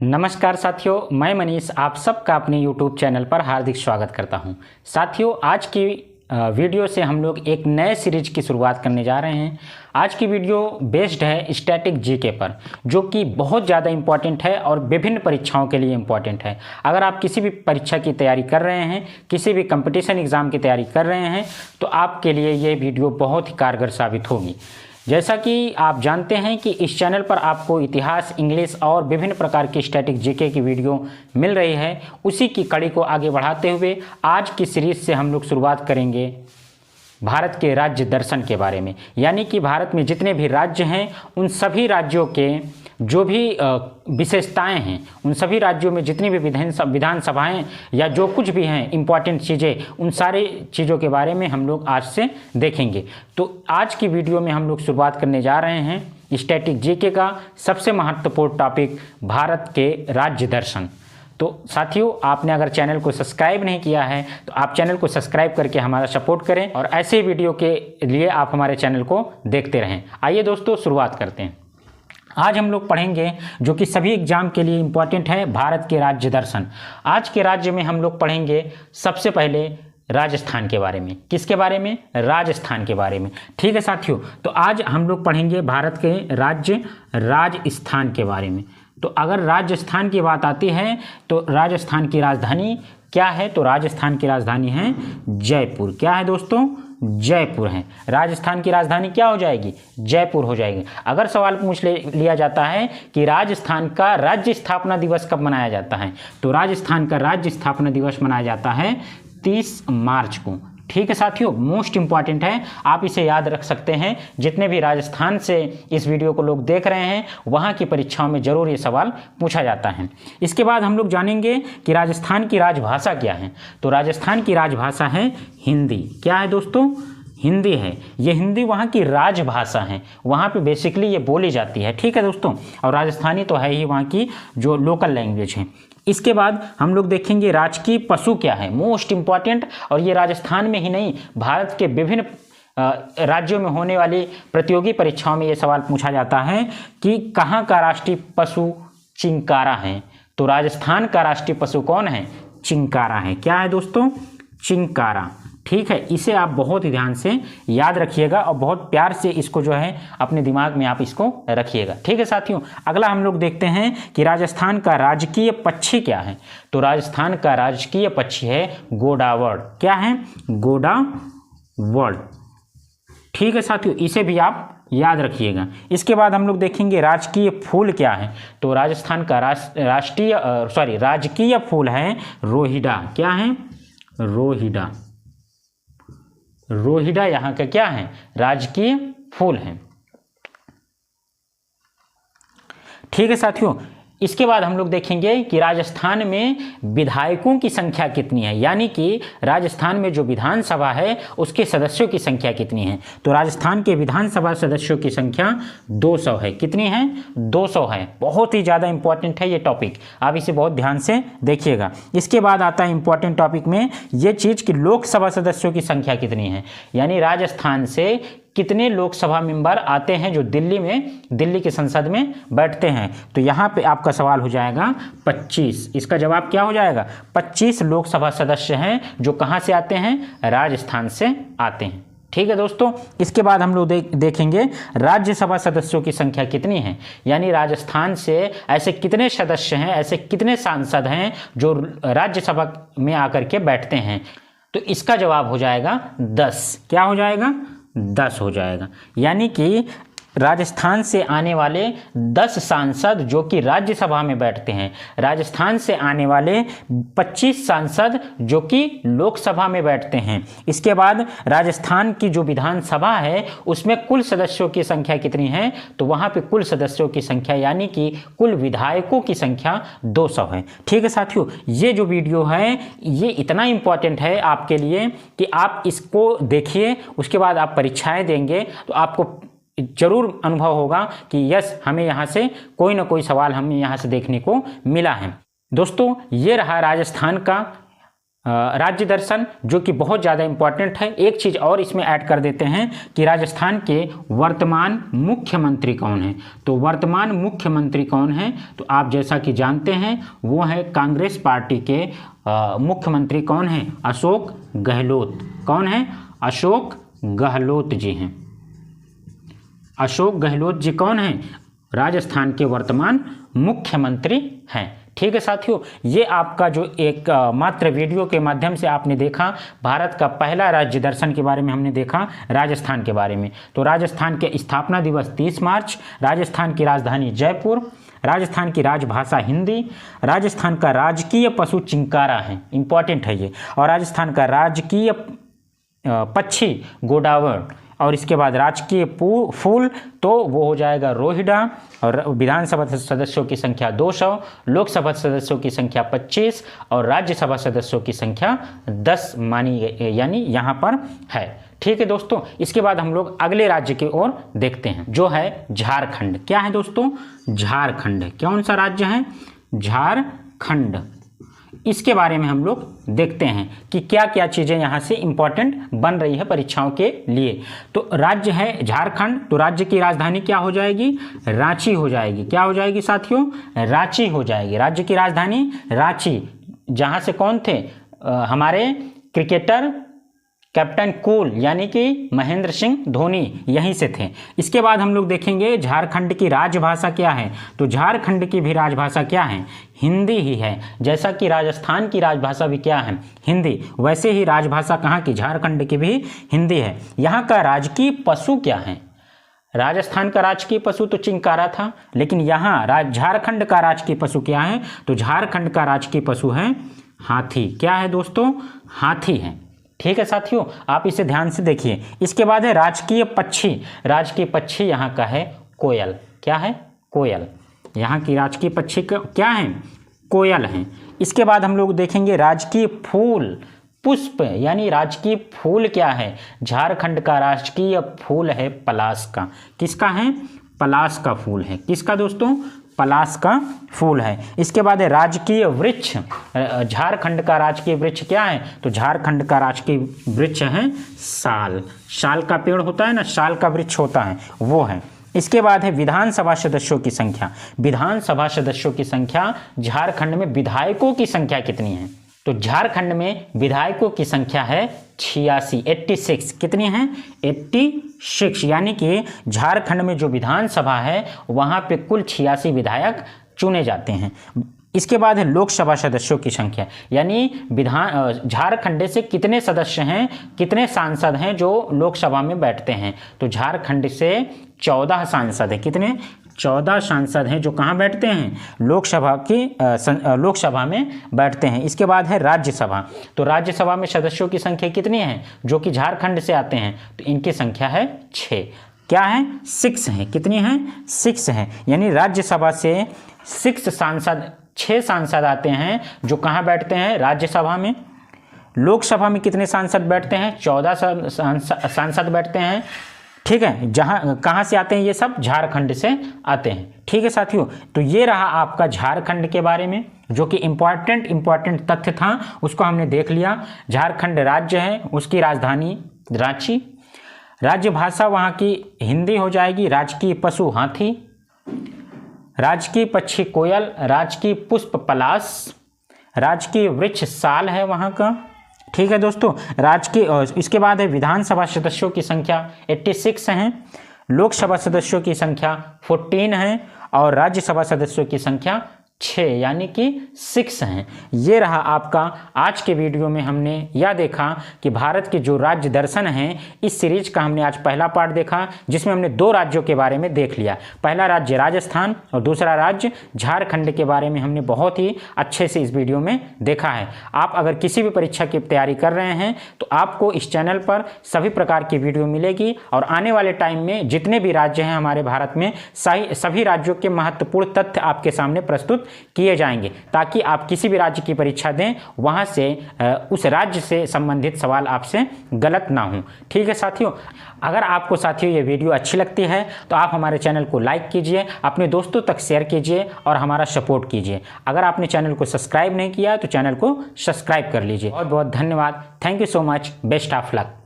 नमस्कार साथियों, मैं मनीष आप सबका अपने YouTube चैनल पर हार्दिक स्वागत करता हूं। साथियों, आज की वीडियो से हम लोग एक नए सीरीज की शुरुआत करने जा रहे हैं। आज की वीडियो बेस्ड है स्टैटिक जीके पर, जो कि बहुत ज़्यादा इम्पॉर्टेंट है और विभिन्न परीक्षाओं के लिए इम्पॉर्टेंट है। अगर आप किसी भी परीक्षा की तैयारी कर रहे हैं, किसी भी कंपटीशन एग्ज़ाम की तैयारी कर रहे हैं, तो आपके लिए ये वीडियो बहुत ही कारगर साबित होगी। जैसा कि आप जानते हैं कि इस चैनल पर आपको इतिहास, इंग्लिश और विभिन्न प्रकार की स्टैटिक जीके की वीडियो मिल रही है। उसी की कड़ी को आगे बढ़ाते हुए आज की सीरीज से हम लोग शुरुआत करेंगे भारत के राज्य दर्शन के बारे में। यानी कि भारत में जितने भी राज्य हैं, उन सभी राज्यों के जो भी विशेषताएं हैं, उन सभी राज्यों में जितनी भी विधानसभाएं या जो कुछ भी हैं इम्पॉर्टेंट चीज़ें, उन सारी चीज़ों के बारे में हम लोग आज से देखेंगे। तो आज की वीडियो में हम लोग शुरुआत करने जा रहे हैं स्टैटिक जीके का सबसे महत्वपूर्ण टॉपिक, भारत के राज्य दर्शन। तो साथियों, आपने अगर चैनल को सब्सक्राइब नहीं किया है तो आप चैनल को सब्सक्राइब करके हमारा सपोर्ट करें और ऐसे वीडियो के लिए आप हमारे चैनल को देखते रहें। आइए दोस्तों, शुरुआत करते हैं। आज हम लोग पढ़ेंगे जो कि सभी एग्जाम के लिए इम्पॉर्टेंट है, भारत के राज्य दर्शन। आज के राज्य में हम लोग पढ़ेंगे सबसे पहले राजस्थान के बारे में। किसके बारे में? राजस्थान के बारे में। ठीक है साथियों, तो आज हम लोग पढ़ेंगे भारत के राज्य राजस्थान के बारे में। तो अगर राजस्थान की बात आती है तो राजस्थान की राजधानी क्या है? तो राजस्थान की राजधानी है जयपुर। क्या है दोस्तों? जयपुर है। राजस्थान की राजधानी क्या हो जाएगी? जयपुर हो जाएगी। अगर सवाल पूछ लिया जाता है कि राजस्थान का राज्य स्थापना दिवस कब मनाया जाता है, तो राजस्थान का राज्य स्थापना दिवस मनाया जाता है 30 मार्च को। ठीक है साथियों, मोस्ट इंपॉर्टेंट है, आप इसे याद रख सकते हैं। जितने भी राजस्थान से इस वीडियो को लोग देख रहे हैं, वहाँ की परीक्षाओं में जरूर ये सवाल पूछा जाता है। इसके बाद हम लोग जानेंगे कि राजस्थान की राजभाषा क्या है। तो राजस्थान की राजभाषा है हिंदी। क्या है दोस्तों? हिंदी है। ये हिंदी वहाँ की राजभाषा है, वहाँ पे बेसिकली ये बोली जाती है। ठीक है दोस्तों, और राजस्थानी तो है ही वहाँ की जो लोकल लैंग्वेज है। इसके बाद हम लोग देखेंगे राजकीय पशु क्या है, मोस्ट इंपॉर्टेंट। और ये राजस्थान में ही नहीं, भारत के विभिन्न राज्यों में होने वाली प्रतियोगी परीक्षाओं में ये सवाल पूछा जाता है कि कहाँ का राष्ट्रीय पशु चिंकारा है। तो राजस्थान का राष्ट्रीय पशु कौन है? चिंकारा है। क्या है दोस्तों? चिंकारा। ठीक है, इसे आप बहुत ही ध्यान से याद रखिएगा और बहुत प्यार से इसको जो है अपने दिमाग में आप इसको रखिएगा। ठीक है साथियों, अगला हम लोग देखते हैं कि राजस्थान का राजकीय पक्षी क्या है। तो राजस्थान का राजकीय पक्षी है गोडावड़। क्या है? गोडावड़। ठीक है साथियों, इसे भी आप याद रखिएगा। इसके बाद हम लोग देखेंगे राजकीय फूल क्या है। तो राजस्थान का राजकीय फूल है रोहिड़ा। क्या है? रोहिड़ा। रोहिड़ा यहाँ का क्या है? राजकीय फूल है। ठीक है साथियों, इसके बाद हम लोग देखेंगे कि राजस्थान में विधायकों की संख्या कितनी है, यानी कि राजस्थान में जो विधानसभा है उसके सदस्यों की संख्या कितनी है। तो राजस्थान के विधानसभा सदस्यों की संख्या 200 है। कितनी है? 200 है। बहुत ही ज़्यादा इंपॉर्टेंट है ये टॉपिक, आप इसे बहुत ध्यान से देखिएगा। इसके बाद आता है इंपॉर्टेंट टॉपिक में ये चीज़ कि लोकसभा सदस्यों की संख्या कितनी है, यानी राजस्थान से कितने लोकसभा मेंबर आते हैं जो दिल्ली की संसद में बैठते हैं। तो यहाँ पे आपका सवाल हो जाएगा 25। इसका जवाब क्या हो जाएगा? 25 लोकसभा सदस्य हैं जो कहाँ से आते हैं? राजस्थान से आते हैं। ठीक है दोस्तों, इसके बाद हम लोग देखेंगे राज्यसभा सदस्यों की संख्या कितनी है, यानी राजस्थान से ऐसे कितने सदस्य हैं, ऐसे कितने सांसद हैं जो राज्यसभा में आकर के बैठते हैं। तो इसका जवाब हो जाएगा 10। क्या हो जाएगा? 10 हो जाएगा। यानी कि राजस्थान से आने वाले 10 सांसद जो कि राज्यसभा में बैठते हैं, राजस्थान से आने वाले 25 सांसद जो कि लोकसभा में बैठते हैं। इसके बाद राजस्थान की जो विधानसभा है उसमें कुल सदस्यों की संख्या कितनी है? तो वहाँ पे कुल सदस्यों की संख्या यानी कि कुल विधायकों की संख्या 200 है। ठीक है साथियों, ये जो वीडियो है ये इतना इम्पॉर्टेंट है आपके लिए कि आप इसको देखिए, उसके बाद आप परीक्षाएं देंगे तो आपको जरूर अनुभव होगा कि यस, हमें यहाँ से कोई ना कोई सवाल हमें यहाँ से देखने को मिला है। दोस्तों, ये रहा राजस्थान का राज्य दर्शन जो कि बहुत ज़्यादा इम्पॉर्टेंट है। एक चीज़ और इसमें ऐड कर देते हैं कि राजस्थान के वर्तमान मुख्यमंत्री कौन हैं। तो वर्तमान मुख्यमंत्री कौन हैं, तो आप जैसा कि जानते हैं वो है कांग्रेस पार्टी के मुख्यमंत्री कौन हैं, अशोक गहलोत। कौन है, अशोक गहलोत जी हैं। अशोक गहलोत जी कौन हैं, राजस्थान के वर्तमान मुख्यमंत्री हैं। ठीक है साथियों, ये आपका जो एक मात्र वीडियो के माध्यम से आपने देखा भारत का पहला राज्य दर्शन के बारे में हमने देखा राजस्थान के बारे में। तो राजस्थान के स्थापना दिवस 30 मार्च, राजस्थान की राजधानी जयपुर, राजस्थान की राजभाषा हिंदी, राजस्थान का राजकीय पशु चिंकारा है, इंपॉर्टेंट है ये, और राजस्थान का राजकीय पक्षी गोडावण, और इसके बाद राजकीय फूल तो वो हो जाएगा रोहिड़ा, और विधानसभा सदस्यों की संख्या 200, लोकसभा सदस्यों की संख्या 25 और राज्यसभा सदस्यों की संख्या 10 मानी यानी यहाँ पर है। ठीक है दोस्तों, इसके बाद हम लोग अगले राज्य की ओर देखते हैं जो है झारखंड। क्या है दोस्तों, झारखंड। कौन सा राज्य है, झारखंड। इसके बारे में हम लोग देखते हैं कि क्या क्या चीज़ें यहाँ से इम्पॉर्टेंट बन रही है परीक्षाओं के लिए। तो राज्य है झारखंड, तो राज्य की राजधानी क्या हो जाएगी, रांची हो जाएगी। क्या हो जाएगी साथियों, रांची हो जाएगी। राज्य की राजधानी रांची, जहाँ से कौन थे, हमारे क्रिकेटर कैप्टन कूल यानी कि महेंद्र सिंह धोनी यहीं से थे। इसके बाद हम लोग देखेंगे झारखंड की राजभाषा क्या है। तो झारखंड की भी राजभाषा क्या है, हिंदी ही है। जैसा कि राजस्थान की राजभाषा भी क्या है, हिंदी, वैसे ही राजभाषा कहाँ की, झारखंड की भी हिंदी है। यहाँ का राजकीय पशु क्या है, राजस्थान का राजकीय पशु तो चिंकारा था, लेकिन यहाँ झारखंड का राजकीय पशु क्या है, तो झारखंड का राजकीय पशु है हाथी। क्या है दोस्तों, हाथी है। ठीक है साथियों, आप इसे ध्यान से देखिए। इसके बाद है राजकीय पक्षी। राजकीय पक्षी यहाँ का है कोयल। क्या है, कोयल। यहाँ की राजकीय पक्षी क्या है, कोयल है। इसके बाद हम लोग देखेंगे राजकीय फूल, पुष्प यानी राजकीय फूल क्या है, झारखंड का राजकीय फूल है पलाश का। किसका है, पलाश का फूल है। किसका दोस्तों, पलाश का फूल है। इसके बाद है राजकीय वृक्ष। झारखंड का राजकीय वृक्ष क्या है, तो झारखंड का राजकीय वृक्ष है साल। साल का पेड़ होता है ना, साल का वृक्ष होता है, वो है। इसके बाद है विधानसभा सदस्यों की संख्या। विधानसभा सदस्यों की संख्या, झारखंड में विधायकों की संख्या कितनी है, तो झारखंड में विधायकों की संख्या है 86। कितनी है, 86। यानी कि झारखंड में जो विधानसभा है वहाँ पे कुल 86 विधायक चुने जाते हैं। इसके बाद है लोकसभा सदस्यों की संख्या, यानी झारखंड से कितने सदस्य हैं, कितने सांसद हैं जो लोकसभा में बैठते हैं, तो झारखंड से 14 सांसद हैं। कितने, 14 सांसद हैं जो कहाँ बैठते हैं, लोकसभा में बैठते हैं। इसके बाद है राज्यसभा। तो राज्यसभा में सदस्यों की संख्या कितनी है, जो कि झारखंड से आते हैं, तो इनकी संख्या है 6। क्या है, 6 है। कितनी है, 6 है। यानी राज्यसभा से 6 सांसद आते हैं जो कहाँ बैठते हैं, राज्यसभा में। लोकसभा में कितने सांसद बैठते हैं, 14 सांसद बैठते हैं। ठीक है, जहाँ कहाँ से आते हैं ये सब, झारखंड से आते हैं। ठीक है साथियों, तो ये रहा आपका झारखंड के बारे में जो कि इम्पॉर्टेंट तथ्य था, उसको हमने देख लिया। झारखंड राज्य है, उसकी राजधानी रांची, राज्य भाषा वहाँ की हिंदी हो जाएगी, राजकीय पशु हाथी, राजकीय पक्षी कोयल, राजकीय पुष्प पलाश, राजकीय वृक्ष साल है वहाँ का। ठीक है दोस्तों, राजकीय। इसके बाद है विधानसभा सदस्यों की संख्या 86 हैं, लोकसभा सदस्यों की संख्या 14 है और राज्यसभा सदस्यों की संख्या 6 यानी कि 6 हैं। ये रहा आपका आज के वीडियो में हमने यह देखा कि भारत के जो राज्य दर्शन हैं, इस सीरीज का हमने आज पहला पार्ट देखा जिसमें हमने 2 राज्यों के बारे में देख लिया। पहला राज्य राजस्थान और दूसरा राज्य झारखंड के बारे में हमने बहुत ही अच्छे से इस वीडियो में देखा है। आप अगर किसी भी परीक्षा की तैयारी कर रहे हैं तो आपको इस चैनल पर सभी प्रकार की वीडियो मिलेगी और आने वाले टाइम में जितने भी राज्य हैं हमारे भारत में, सभी राज्यों के महत्वपूर्ण तथ्य आपके सामने प्रस्तुत किए जाएंगे ताकि आप किसी भी राज्य की परीक्षा दें वहाँ से उस राज्य से संबंधित सवाल आपसे गलत ना हो। ठीक है साथियों, अगर आपको साथियों ये वीडियो अच्छी लगती है तो आप हमारे चैनल को लाइक कीजिए, अपने दोस्तों तक शेयर कीजिए और हमारा सपोर्ट कीजिए। अगर आपने चैनल को सब्सक्राइब नहीं किया तो चैनल को सब्सक्राइब कर लीजिए। बहुत बहुत धन्यवाद। Thank you so much. Best of luck.